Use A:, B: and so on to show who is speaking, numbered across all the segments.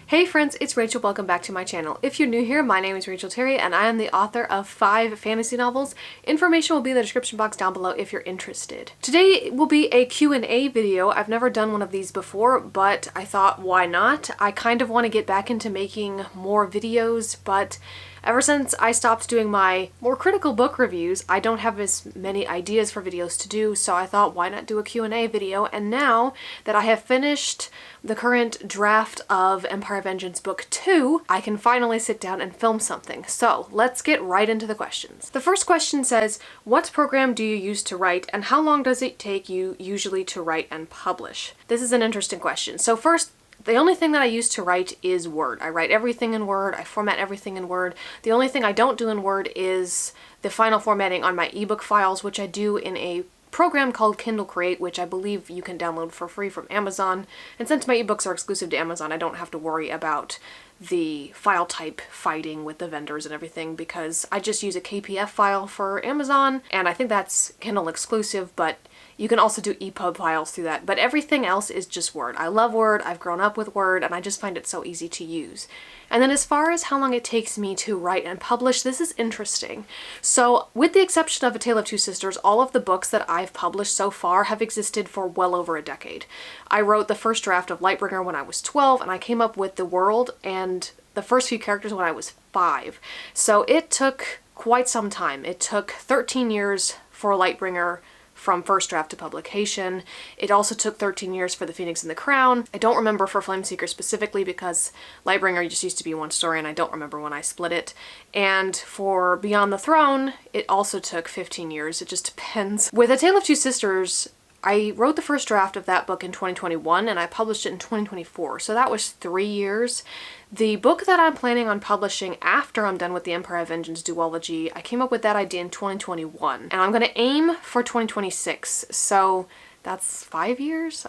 A: Hey friends, it's Rachel. Welcome back to my channel. If you're new here, my name is Rachel Terry and I am the author of 5 fantasy novels. Information will be in the description box down below if you're interested. Today will be a Q&A video. I've never done one of these before, but I thought, why not? I kind of want to get back into making more videos, but ever since I stopped doing my more critical book reviews, I don't have as many ideas for videos to do, so I thought, why not do a Q&A video? And now that I have finished the current draft of Empire of Vengeance Book 2, I can finally sit down and film something. So let's get right into the questions. The first question says, what program do you use to write, and how long does it take you usually to write and publish? This is an interesting question. So first, the only thing that I use to write is Word. I write everything in Word, I format everything in Word. The only thing I don't do in Word is the final formatting on my ebook files, which I do in a program called Kindle Create, which I believe you can download for free from Amazon. And since my ebooks are exclusive to Amazon, I don't have to worry about the file type fighting with the vendors and everything, because I just use a KPF file for Amazon, and I think that's Kindle exclusive, but you can also do EPUB files through that. But everything else is just Word. I love Word, I've grown up with Word, and I just find it so easy to use. And then as far as how long it takes me to write and publish, this is interesting. So with the exception of A Tale of Two Sisters, all of the books that I've published so far have existed for well over a decade. I wrote the first draft of Lightbringer when I was 12, and I came up with the world and the first few characters when I was 5. So it took quite some time. It took 13 years for Lightbringer from first draft to publication. It also took 13 years for The Phoenix and the Crown. I don't remember for Flameseeker specifically because Lightbringer just used to be one story and I don't remember when I split it. And for Beyond the Throne, it also took 15 years. It just depends. With A Tale of Two Sisters, I wrote the first draft of that book in 2021 and I published it in 2024, so that was 3 years. The book that I'm planning on publishing after I'm done with the Empire of Vengeance Duology, I came up with that idea in 2021, and I'm going to aim for 2026, so that's 5 years?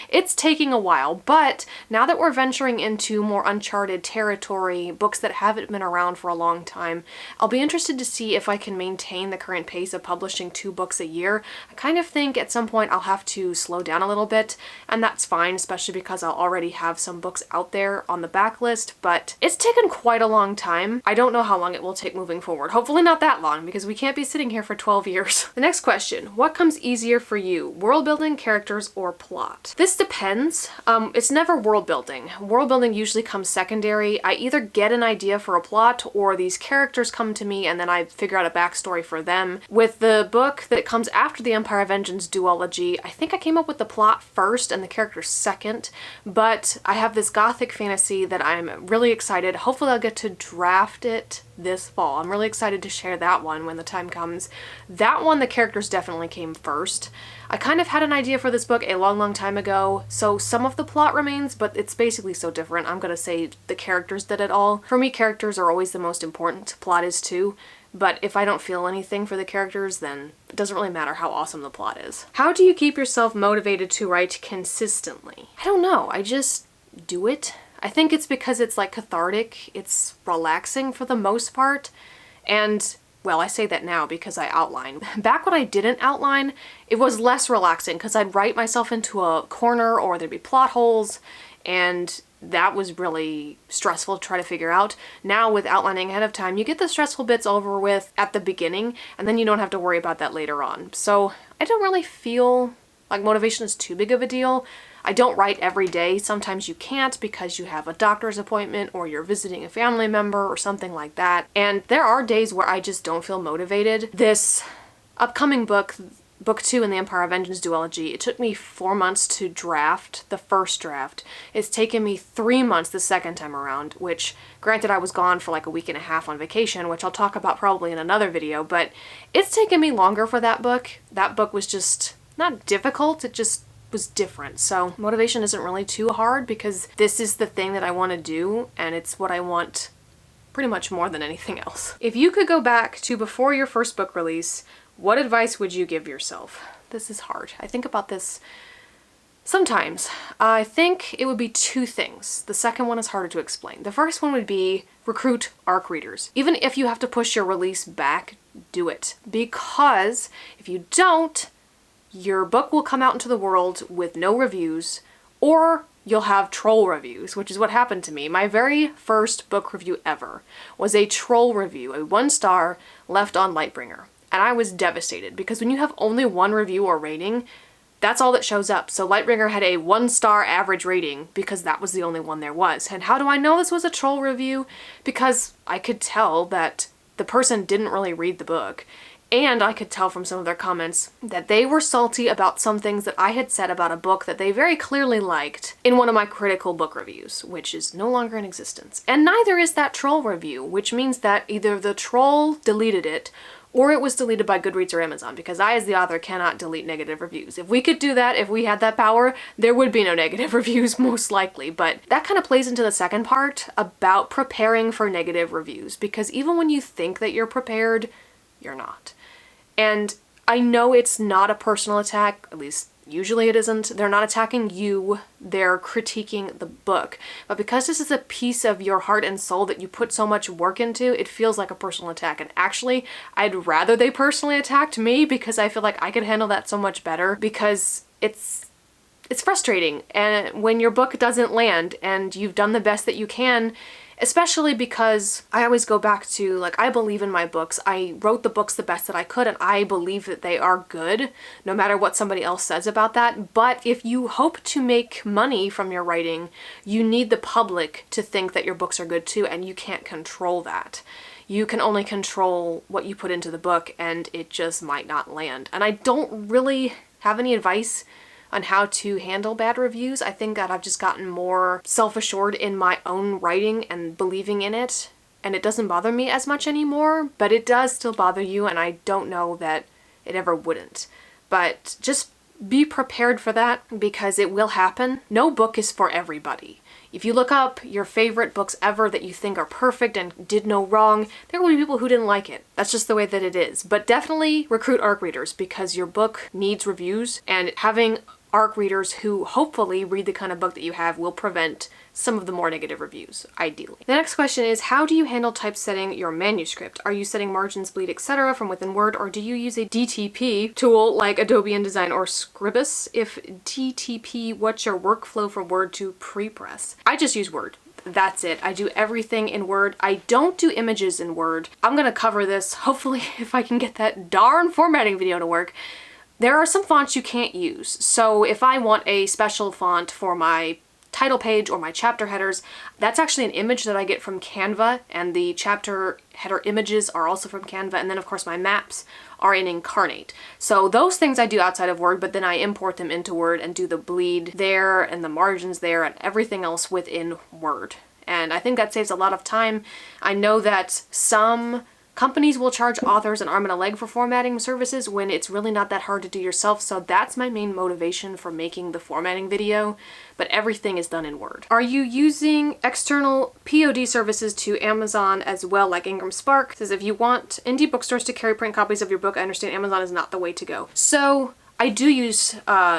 A: It's taking a while, but now that we're venturing into more uncharted territory, books that haven't been around for a long time, I'll be interested to see if I can maintain the current pace of publishing 2 books a year. I kind of think at some point I'll have to slow down a little bit, and that's fine, especially because I'll already have some books out there on the backlist, but it's taken quite a long time. I don't know how long it will take moving forward. Hopefully not that long, because we can't be sitting here for 12 years. The next question, what comes easier for you? World building, characters, or plot? This depends. It's never world building. World building usually comes secondary. I either get an idea for a plot or these characters come to me and then I figure out a backstory for them. With the book that comes after the Empire of Vengeance Duology, I think I came up with the plot first and the characters second, but I have this gothic fantasy that I'm really excited. Hopefully I'll get to draft it this fall. I'm really excited to share that one when the time comes. That one, the characters definitely came first. I kind of had an idea for this book a long time ago, so some of the plot remains, but it's basically so different. I'm gonna say the characters did it all. For me, characters are always the most important. Plot is too. But if I don't feel anything for the characters, then it doesn't really matter how awesome the plot is. How do you keep yourself motivated to write consistently? I don't know. I just do it. I think it's because it's like cathartic, it's relaxing for the most part, and well, I say that now because I outline. Back when I didn't outline, it was less relaxing because I'd write myself into a corner or there'd be plot holes, and that was really stressful to try to figure out. Now with outlining ahead of time, you get the stressful bits over with at the beginning, and then you don't have to worry about that later on. So I don't really feel like motivation is too big of a deal. I don't write every day. Sometimes you can't because you have a doctor's appointment or you're visiting a family member or something like that. And there are days where I just don't feel motivated. This upcoming book, Book 2 in the Empire of Vengeance Duology, it took me 4 months to draft the first draft. It's taken me 3 months the second time around, which granted I was gone for like a week and a half on vacation, which I'll talk about probably in another video, but it's taken me longer for that book. That book was just not difficult, it just was different. So motivation isn't really too hard because this is the thing that I want to do and it's what I want pretty much more than anything else. If you could go back to before your first book release, what advice would you give yourself? This is hard. I think about this sometimes. I think it would be 2 things. The second one is harder to explain. The first one would be recruit ARC readers. Even if you have to push your release back, do it. Because if you don't, your book will come out into the world with no reviews, or you'll have troll reviews, which is what happened to me. My very first book review ever was a troll review, a 1-star left on Lightbringer. And I was devastated because when you have only one review or rating, that's all that shows up. So Lightbringer had a 1-star average rating because that was the only one there was. And how do I know this was a troll review? Because I could tell that the person didn't really read the book. And I could tell from some of their comments that they were salty about some things that I had said about a book that they very clearly liked in one of my critical book reviews, which is no longer in existence. And neither is that troll review, which means that either the troll deleted it or it was deleted by Goodreads or Amazon, because I, as the author, cannot delete negative reviews. If we could do that, if we had that power, there would be no negative reviews, most likely. But that kind of plays into the second part about preparing for negative reviews, because even when you think that you're prepared, you're not. And I know it's not a personal attack, at least usually it isn't. They're not attacking you, they're critiquing the book. But because this is a piece of your heart and soul that you put so much work into, it feels like a personal attack. And actually, I'd rather they personally attacked me because I feel like I could handle that so much better, because it's frustrating. And when your book doesn't land and you've done the best that you can, especially because I always go back to, like, I believe in my books. I wrote the books the best that I could, and I believe that they are good, no matter what somebody else says about that. But if you hope to make money from your writing, you need the public to think that your books are good too, and you can't control that. You can only control what you put into the book, and it just might not land. And I don't really have any advice on how to handle bad reviews. I think that I've just gotten more self-assured in my own writing and believing in it, and it doesn't bother me as much anymore, but it does still bother you, and I don't know that it ever wouldn't. But just be prepared for that, because it will happen. No book is for everybody. If you look up your favorite books ever that you think are perfect and did no wrong, there will be people who didn't like it. That's just the way that it is. But definitely recruit ARC readers, because your book needs reviews, and having ARC readers who hopefully read the kind of book that you have will prevent some of the more negative reviews, ideally. The next question is, how do you handle typesetting your manuscript? Are you setting margins, bleed, etc. from within Word, or do you use a DTP tool like Adobe InDesign or Scribus? If DTP, what's your workflow from Word to prepress? I just use Word. That's it. I do everything in Word. I don't do images in Word. I'm gonna cover this, hopefully, if I can get that darn formatting video to work. There are some fonts you can't use. So if I want a special font for my title page or my chapter headers, that's actually an image that I get from Canva, and the chapter header images are also from Canva, and then of course my maps are in Incarnate. So those things I do outside of Word, but then I import them into Word and do the bleed there and the margins there and everything else within Word. And I think that saves a lot of time. I know that some companies will charge authors an arm and a leg for formatting services when it's really not that hard to do yourself, so that's my main motivation for making the formatting video, but everything is done in Word. Are you using external POD services to Amazon as well, like Ingram Spark? It says, if you want indie bookstores to carry print copies of your book, I understand Amazon is not the way to go. So I do use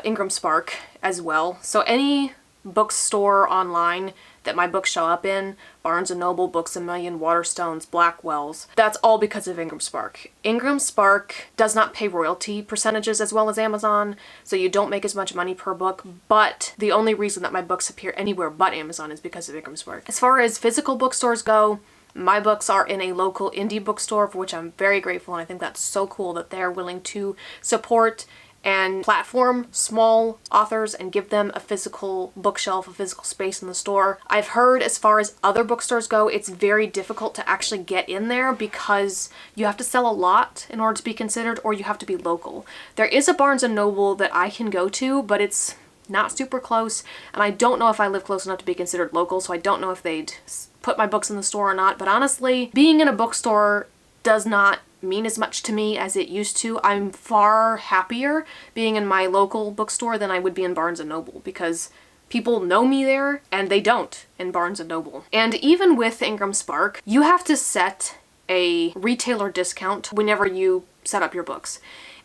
A: Ingram Spark as well. So any bookstore online that my books show up in, Barnes & Noble, Books A Million, Waterstones, Blackwell's, that's all because of Ingram Spark. Ingram Spark does not pay royalty percentages as well as Amazon, so you don't make as much money per book, but the only reason that my books appear anywhere but Amazon is because of Ingram Spark. As far as physical bookstores go, my books are in a local indie bookstore, for which I'm very grateful, and I think that's so cool that they're willing to support and platform small authors and give them a physical bookshelf, a physical space in the store. I've heard, as far as other bookstores go, it's very difficult to actually get in there because you have to sell a lot in order to be considered, or you have to be local. There is a Barnes & Noble that I can go to, but it's not super close, and I don't know if I live close enough to be considered local, so I don't know if they'd put my books in the store or not. But honestly, being in a bookstore does not mean as much to me as it used to. I'm far happier being in my local bookstore than I would be in Barnes & Noble, because people know me there and they don't in Barnes & Noble. And even with Ingram Spark, you have to set a retailer discount whenever you set up your books.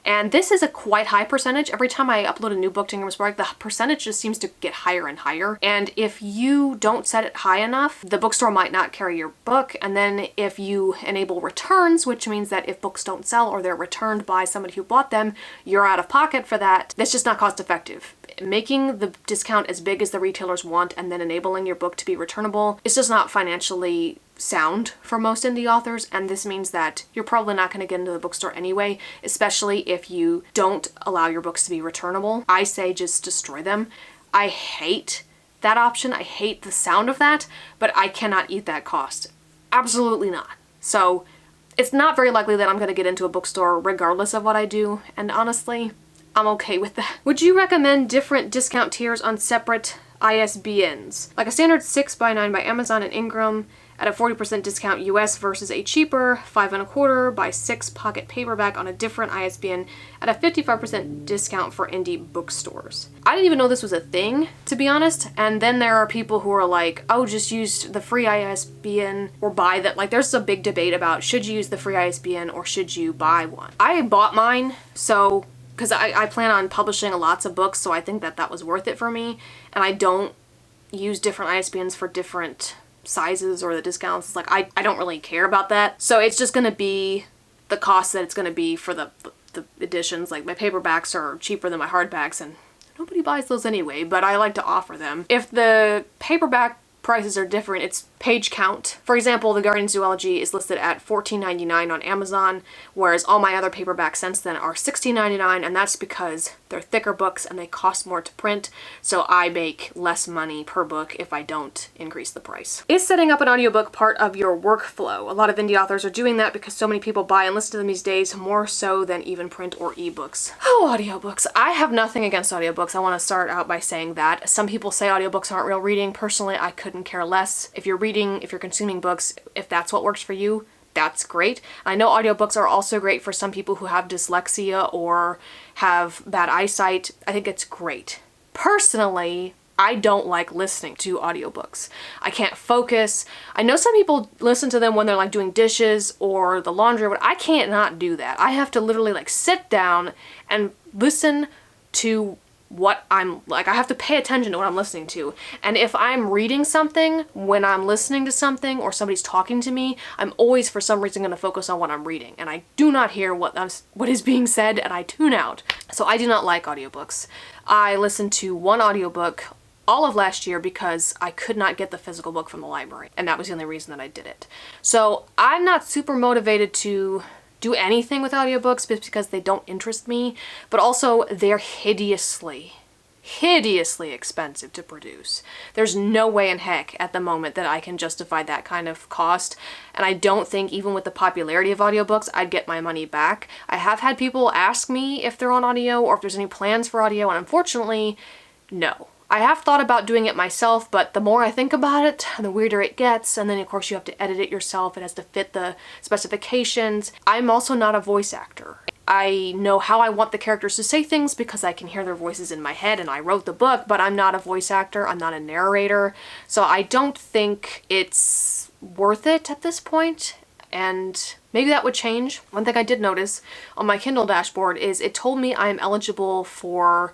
A: And this is a quite high percentage. Every time I upload a new book to Ingram Spark, the percentage just seems to get higher and higher. And if you don't set it high enough, the bookstore might not carry your book. And then if you enable returns, which means that if books don't sell or they're returned by somebody who bought them, you're out of pocket for that. That's just not cost effective. making the discount as big as the retailers want and then enabling your book to be returnable is just not financially sound for most indie authors, and this means that you're probably not going to get into the bookstore anyway, especially if you don't allow your books to be returnable. I say just destroy them. I hate that option. I hate the sound of that, but I cannot eat that cost. Absolutely not. So it's not very likely that I'm going to get into a bookstore regardless of what I do, and honestly, I'm okay with that. Would you recommend different discount tiers on separate ISBNs? Like a standard 6x9 by Amazon and Ingram at a 40% discount US versus a cheaper 5.25 by 6 pocket paperback on a different ISBN at a 55% discount for indie bookstores. I didn't even know this was a thing, to be honest, and then there are people who are like, oh, just use the free ISBN or buy that. Like, there's a big debate about should you use the free ISBN or should you buy one. I bought mine, so because I plan on publishing lots of books, so I think that was worth it for me, and I don't use different ISBNs for different sizes or the discounts. It's like, I don't really care about that. So it's just going to be the cost that it's going to be for the editions. Like, my paperbacks are cheaper than my hardbacks, and nobody buys those anyway, but I like to offer them. If the paperback prices are different, it's page count. For example, the Guardians Duology is listed at $14.99 on Amazon, whereas all my other paperbacks since then are $16.99, and that's because they're thicker books and they cost more to print, so I make less money per book if I don't increase the price. Is setting up an audiobook part of your workflow? A lot of indie authors are doing that because so many people buy and listen to them these days, more so than even print or ebooks. Oh, audiobooks. I have nothing against audiobooks. I want to start out by saying that. Some people say audiobooks aren't real reading. Personally, I couldn't care less. If you're consuming books, if that's what works for you, that's great. I know audiobooks are also great for some people who have dyslexia or have bad eyesight. I think it's great. Personally, I don't like listening to audiobooks. I can't focus. I know some people listen to them when they're like doing dishes or the laundry, but I can't not do that. I have to literally like sit down and listen to what I'm like. I have to pay attention to what I'm listening to. And if I'm reading something when I'm listening to something or somebody's talking to me, I'm always for some reason going to focus on what I'm reading, and I do not hear what is being said, and I tune out. So I do not like audiobooks. I listened to one audiobook all of last year because I could not get the physical book from the library, and that was the only reason that I did it. So I'm not super motivated to do anything with audiobooks because they don't interest me, but also they're hideously expensive to produce. There's no way in heck at the moment that I can justify that kind of cost, and I don't think even with the popularity of audiobooks I'd get my money back. I have had people ask me if they're on audio or if there's any plans for audio, and unfortunately, no. I have thought about doing it myself, but the more I think about it, the weirder it gets, and then of course you have to edit it yourself. It has to fit the specifications. I'm also not a voice actor. I know how I want the characters to say things because I can hear their voices in my head and I wrote the book, but I'm not a voice actor, I'm not a narrator, so I don't think it's worth it at this point. And maybe that would change. One thing I did notice on my Kindle dashboard is it told me I am eligible for,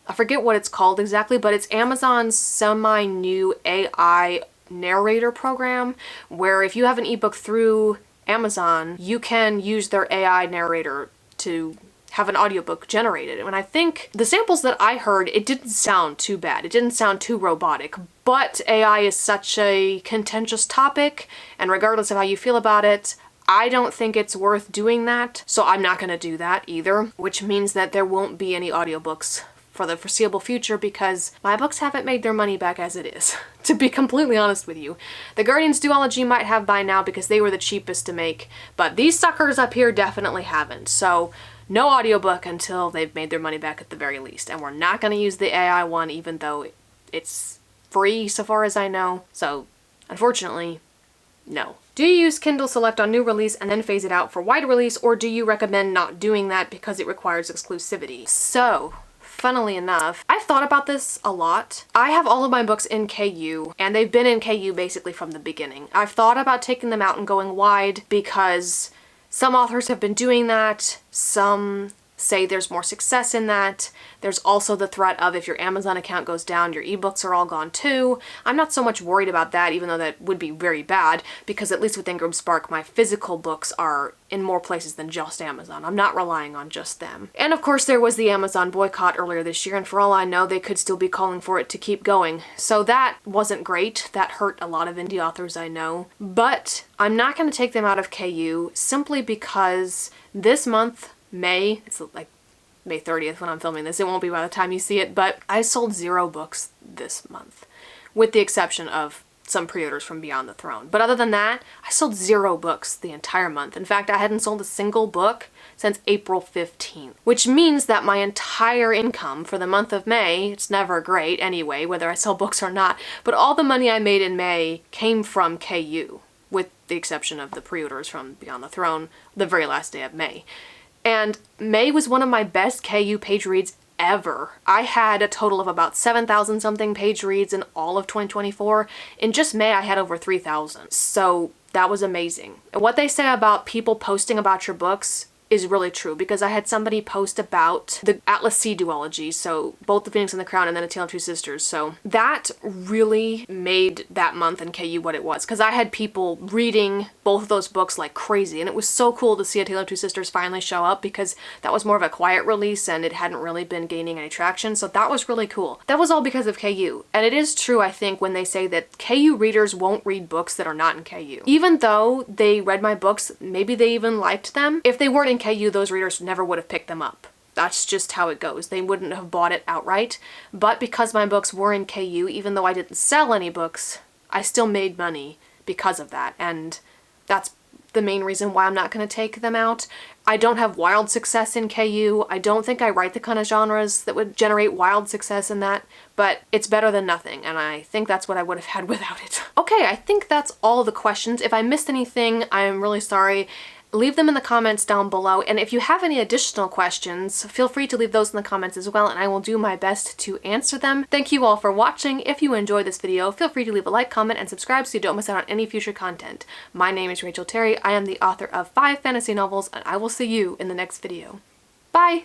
A: I forget what it's called exactly, but it's Amazon's semi-new AI narrator program, where if you have an ebook through Amazon, you can use their AI narrator to have an audiobook generated. And I think the samples that I heard, it didn't sound too bad. It didn't sound too robotic, but AI is such a contentious topic, and regardless of how you feel about it, I don't think it's worth doing that, so I'm not going to do that either, which means that there won't be any audiobooks for the foreseeable future because my books haven't made their money back as it is, to be completely honest with you. The Guardians Duology might have by now because they were the cheapest to make, but these suckers up here definitely haven't, so no audiobook until they've made their money back at the very least. And we're not going to use the AI one even though it's free so far as I know, so unfortunately, no. Do you use Kindle Select on new release and then phase it out for wide release, or do you recommend not doing that because it requires exclusivity? So, funnily enough, I've thought about this a lot. I have all of my books in KU, and they've been in KU basically from the beginning. I've thought about taking them out and going wide because some authors have been doing that, some say there's more success in that. There's also the threat of if your Amazon account goes down, your ebooks are all gone too. I'm not so much worried about that, even though that would be very bad, because at least with Ingram Spark, my physical books are in more places than just Amazon. I'm not relying on just them. And of course there was the Amazon boycott earlier this year, and for all I know, they could still be calling for it to keep going. So that wasn't great. That hurt a lot of indie authors I know. But I'm not going to take them out of KU simply because this month, May, it's like May 30th when I'm filming this, it won't be by the time you see it, but I sold 0 books this month, with the exception of some pre-orders from Beyond the Throne. But other than that, I sold 0 books the entire month. In fact, I hadn't sold a single book since April 15th, which means that my entire income for the month of May, it's never great anyway, whether I sell books or not, but all the money I made in May came from KU, with the exception of the pre-orders from Beyond the Throne, the very last day of May. And May was one of my best KU page reads ever. I had a total of about 7,000 something page reads in all of 2024. In just May, I had over 3,000. So that was amazing. And what they say about people posting about your books is really true, because I had somebody post about the Atlas Sea duology, so both The Phoenix and the Crown and then A Tale of Two Sisters. So that really made that month in KU what it was, because I had people reading both of those books like crazy, and it was so cool to see A Tale of Two Sisters finally show up, because that was more of a quiet release and it hadn't really been gaining any traction, so that was really cool. That was all because of KU. And it is true, I think, when they say that KU readers won't read books that are not in KU. Even though they read my books, maybe they even liked them, if they weren't in KU, those readers never would have picked them up. That's just how it goes. They wouldn't have bought it outright. But because my books were in KU, even though I didn't sell any books, I still made money because of that. And that's the main reason why I'm not going to take them out. I don't have wild success in KU. I don't think I write the kind of genres that would generate wild success in that, but it's better than nothing, and I think that's what I would have had without it. Okay, I think that's all the questions. If I missed anything, I'm really sorry. Leave them in the comments down below, and if you have any additional questions, feel free to leave those in the comments as well, and I will do my best to answer them. Thank you all for watching. If you enjoyed this video, feel free to leave a like, comment, and subscribe so you don't miss out on any future content. My name is Rachel Terry. I am the author of 5 fantasy novels, and I will see you in the next video. Bye!